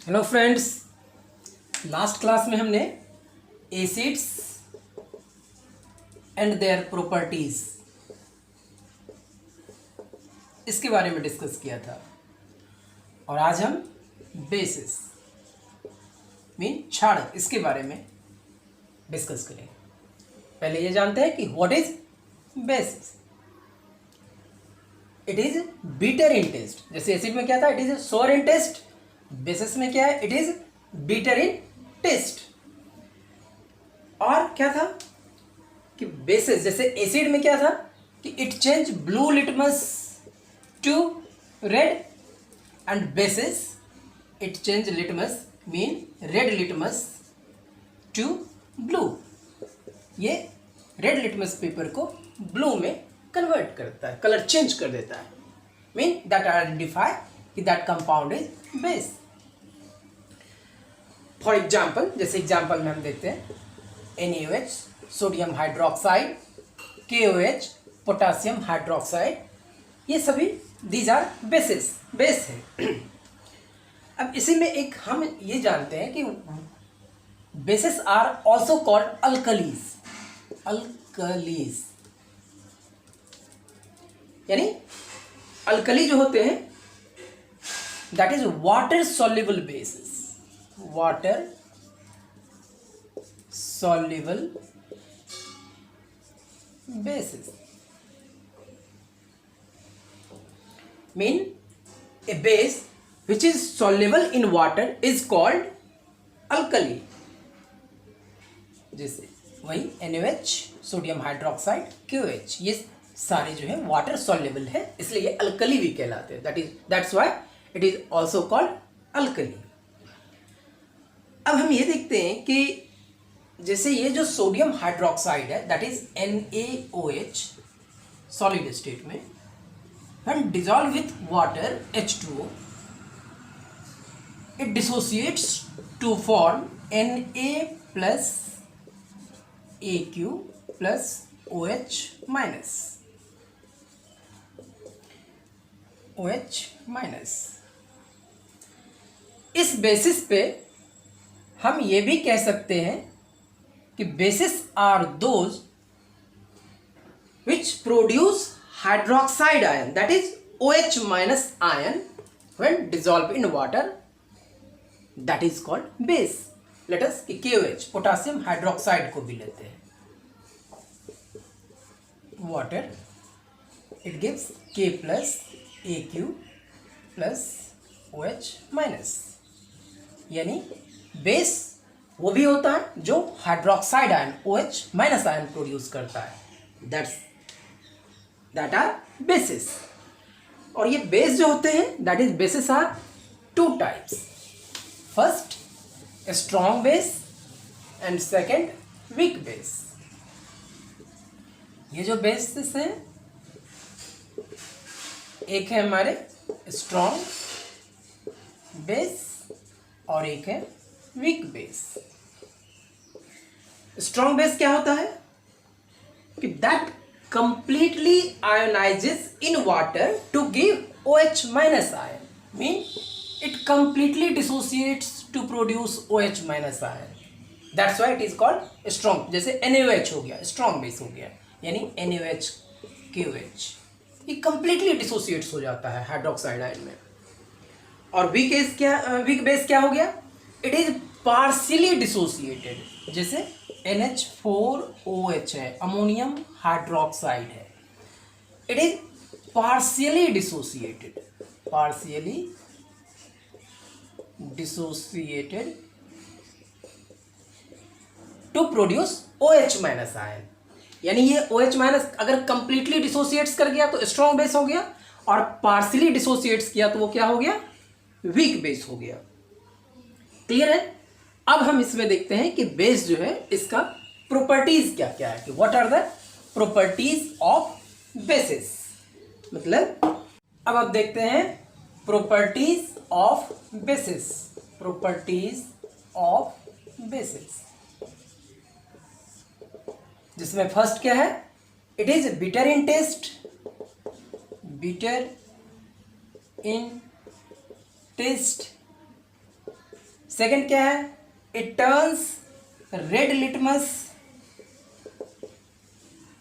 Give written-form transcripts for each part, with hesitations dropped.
Hello friends, last class में हमने acids and their properties इसके बारे में डिस्कस किया था और आज हम बेसिस मीन क्षारक इसके बारे में डिस्कस करेंगे। पहले ये जानते हैं कि what is bases. It is bitter in taste. जैसे एसिड में क्या था, इट इज सोर इन टेस्ट। बेसिस में क्या है, it is bitter in taste. और क्या था कि बेसिस जैसे एसिड में क्या था कि it change blue litmus to red and bases it change litmus mean red litmus to blue. ये रेड लिटमस पेपर को ब्लू में कन्वर्ट करता है, कलर चेंज कर देता है। मीन दैट आइडेंटिफाई कि that compound is base. For example, जैसे एग्जाम्पल में हम देखते हैं NaOH sodium hydroxide, KOH potassium hydroxide, ये सभी दीज आर बेसिस, बेस है। अब इसी में एक हम ये जानते हैं कि basis are also called alkalis. Alkalis यानी अल्कली जो होते हैं that is water soluble bases. Water soluble bases mean a base which is soluble in water is called alkali। जैसे वही NaOH सोडियम हाइड्रोक्साइड KOH ये सारे जो है वाटर सॉल्युबल है, इसलिए ये अल्कली भी कहलाते हैं। That's why it is also called alkali. अब हम ये देखते हैं कि जैसे ये जो सोडियम हाइड्रोक्साइड है that is NaOH solid state में when dissolve with water H2O it dissociates to form Na plus AQ plus OH minus. OH minus. इस बेसिस पे हम ये भी कह सकते हैं कि basis are those which produce hydroxide ion that is OH minus ion when dissolve in water, that is called base. Let us कि KOH पोटासियम हाइड्रोक्साइड को भी लेते हैं water, it gives K plus AQ plus OH minus. यानी base वो भी होता है जो hydroxide ion OH minus ion produce करता है। That are bases. और ये बेस जो होते हैं that is bases are two types. First strong base and second weak base. ये जो बेसिस है एक है हमारे स्ट्रॉन्ग बेस और एक है वीक बेस। स्ट्रॉन्ग बेस क्या होता है कि that completely ionises in water to give OH minus ion mean it completely dissociates to produce OH minus ion. That's why it is called strong. जैसे NaOH हो गया, स्ट्रॉन्ग बेस हो गया, यानी NaOH KOH ये कंप्लीटली डिसोसिएट्स हो जाता है हाइड्रोक्साइड आयन में। और वीक बेस क्या हो गया, इट इज पार्शियली डिसोसिएटेड। जैसे NH4OH है, अमोनियम हाइड्रोक्साइड है, it is partially dissociated, partially dissociated to produce OH minus ion. यानी ये OH माइनस अगर कंप्लीटली डिसोसिएट्स कर गया तो स्ट्रॉन्ग बेस हो गया, और पार्शियली डिसोसिएट्स किया तो वो क्या हो गया, वीक बेस हो गया। क्लियर है। अब हम इसमें देखते हैं कि बेस जो है इसका प्रॉपर्टीज क्या क्या है, कि what are the properties of bases. मतलब अब आप देखते हैं properties of bases. Properties of bases जिसमें फर्स्ट क्या है, it is bitter in taste. Bitter in taste second क्या है, it turns red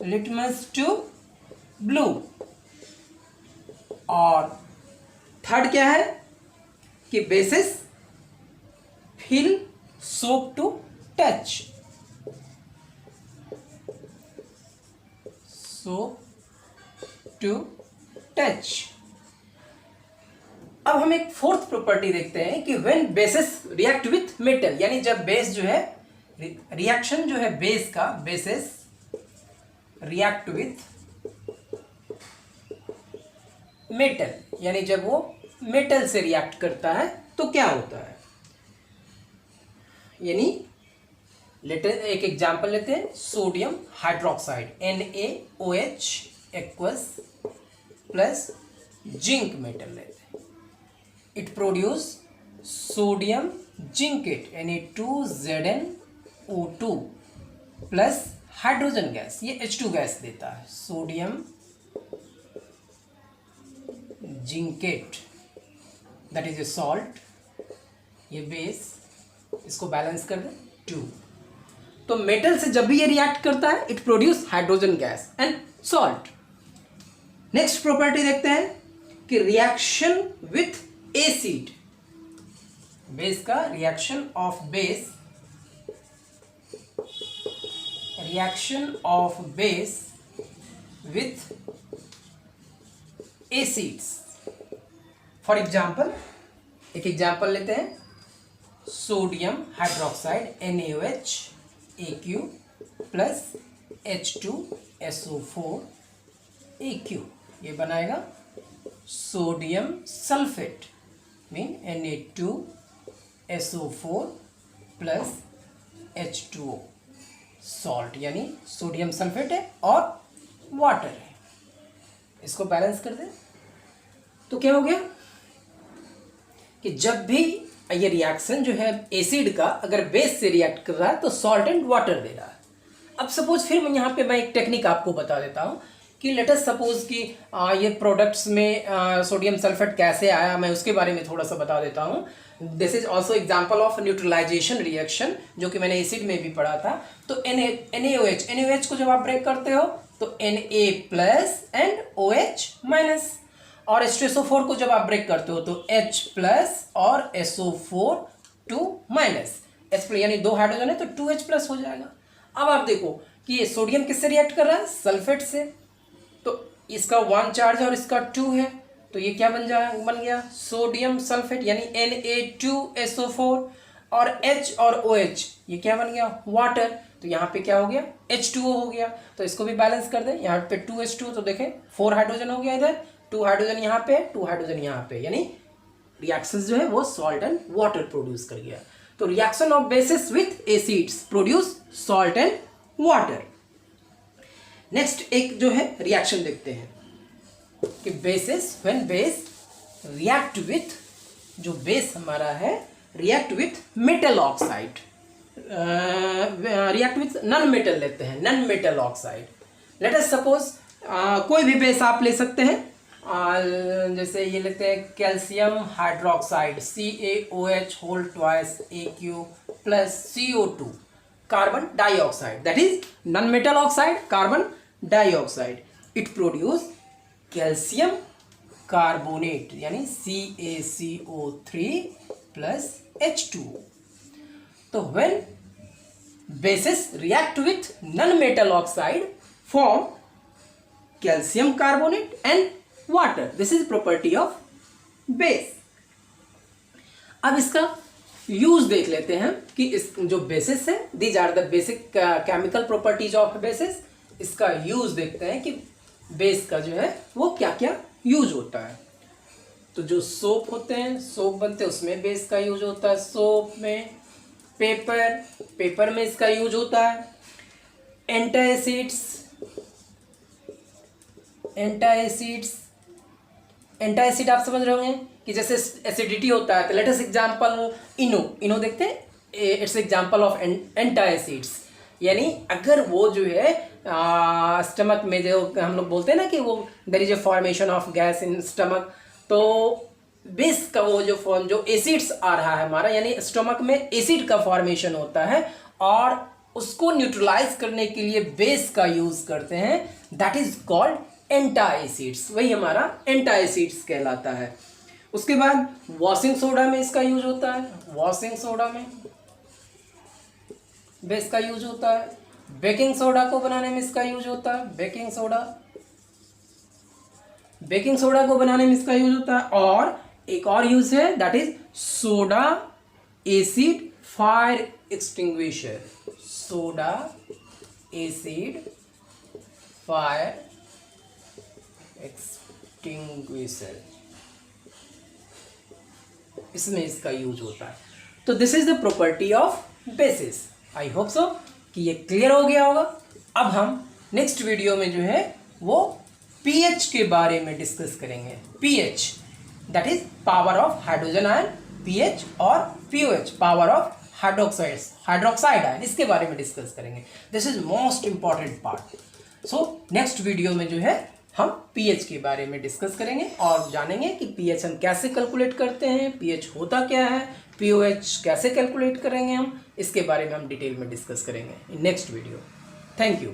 litmus to blue. और थर्ड क्या है कि bases feel soap to touch, soap to touch. अब हम एक फोर्थ प्रॉपर्टी देखते हैं कि when bases react with metal, यानी जब बेस जो है रिएक्शन जो है बेस का, बेसिस रिएक्ट विथ मेटल, यानी जब वो मेटल से रिएक्ट करता है तो क्या होता है। यानी एक एग्जांपल लेते हैं, sodium hydroxide NaOH aqueous plus zinc metal लेते हैं, it produce sodium zincate Na2ZnO2 plus hydrogen gas, ये H2 गैस देता है, sodium zincate that is a salt, ये बेस, इसको बैलेंस कर दें 2। तो मेटल से जब भी ये रिएक्ट करता है it produce hydrogen gas and salt. Next property देखते हैं कि रिएक्शन विथ एसिड, बेस का reaction of base, reaction of base with acids. For example, एक एग्जाम्पल लेते हैं, sodium hydroxide NaOH AQ plus H2SO4 AQ, ये बनाएगा sodium sulphate mean Na2SO4 plus H2O, salt, यानी सोडियम सल्फेट है और water है, इसको बैलेंस कर दें तो क्या हो गया कि जब भी ये रिएक्शन जो है एसिड का अगर बेस से रिएक्ट कर रहा है तो सॉल्ट एंड वाटर दे रहा है। अब सपोज फिर यहाँ पे मैं एक टेक्निक आपको बता देता हूँ कि लेट अस सपोज कि ये प्रोडक्ट्स में सोडियम सल्फेट कैसे आया, मैं उसके बारे में थोड़ा सा बता देता हूँ। This is also example of neutralisation reaction, जो कि मैंने एसिड में भी पढ़ा था। तो NaOH को जब आप ब्रेक करते हो तो Na plus and OH minus, और H2SO4 को जब आप ब्रेक करते हो तो H प्लस और SO4 2 माइनस, H प्लस यानी 2 हाइड्रोजन है तो 2H प्लस हो जाएगा। अब आप देखो कि ये सोडियम किससे रिएक्ट कर रहा है, सल्फेट से, तो इसका 1 चार्ज और इसका 2 है, तो ये क्या बन गया सोडियम सल्फेट यानी Na2SO4, और H और OH ये क्या बन गया वाटर, तो यहाँ पे क्या हो गया H2O हो गया। तो इसको भी बैलेंस कर दें, यहाँ पे 2H2, तो देखें 4 हाइड्रोजन हो गया, इधर 2 हाइड्रोजन यहाँ पे, 2 हाइड्रोजन यहाँ पे, यानी रिएक्शंस जो है वो सॉल्ट एंड वाटर प्रोड्यूस कर गया। तो reaction of basis with acids produce salt and water. Next एक जो है रिएक्शन देखते हैं कि basis when base react with, जो बेस हमारा है react with metal oxide, react with non metal लेते हैं, non metal oxide. Let us suppose कोई भी बेस आप ले सकते हैं, जैसे ये लेते हैं calcium hydroxide CaOH whole twice AQ plus CO2 carbon dioxide, that is non metal oxide carbon dioxide, it produce calcium carbonate यानी CaCO3 प्लस H2O। तो when bases react with non metal oxide form calcium carbonate and water, this is property of base. अब इसका use देख लेते हैं कि इस जो बेसिस है, these are the basic chemical properties of bases. इसका यूज देखते हैं कि बेस का जो है वो क्या क्या यूज होता है। तो जो सोप होते हैं, सोप बनते हैं, उसमें बेस का यूज होता है, सोप में, पेपर में इसका यूज होता है, एंटाएसिड आप समझ रहे होंगे कि जैसे एसिडिटी होता है, तो लेट अस एग्जांपल इनो देखते हैं, इट्स एग्जांपल ऑफ एंटाएसिड्स, यानी अगर वो जो है स्टमक में जो हम लोग बोलते हैं ना कि वो there is a formation of gas in stomach, तो बेस का वो जो फॉर्म जो एसिड्स आ रहा है हमारा, यानी स्टमक में एसिड का फॉर्मेशन होता है और उसको न्यूट्रलाइज करने के लिए बेस का यूज करते हैं, दैट इज कॉल्ड एंटाएसिड्स। वही हमारा एंटाएसिड्स कहलाता है। उसके बाद वॉशिंग सोडा में इसका यूज होता है, वॉशिंग सोडा में बेस का यूज होता है। बेकिंग सोडा को बनाने में इसका यूज होता है, बेकिंग सोडा को बनाने में इसका यूज होता है। और एक और यूज है, that is soda acid fire extinguisher, soda acid fire extinguisher, इसमें इसका यूज होता है। तो this is the property of basis. I hope so कि ये क्लियर हो गया होगा। अब हम नेक्स्ट वीडियो में जो है वो पीएच के बारे में डिस्कस करेंगे। PH that is power of hydrogen ion, pH, और pOH power of hydroxide ion, इसके बारे में डिस्कस करेंगे। This is most important part. So next video में जो है हम पीएच के बारे में डिस्कस करेंगे और जानेंगे कि पीएच हम कैसे कैलकुलेट करते हैं, पीएच होता क्या है, पीओएच कैसे कैलकुलेट करेंगे हम, इसके बारे में हम डिटेल में डिस्कस करेंगे in next video. Thank you.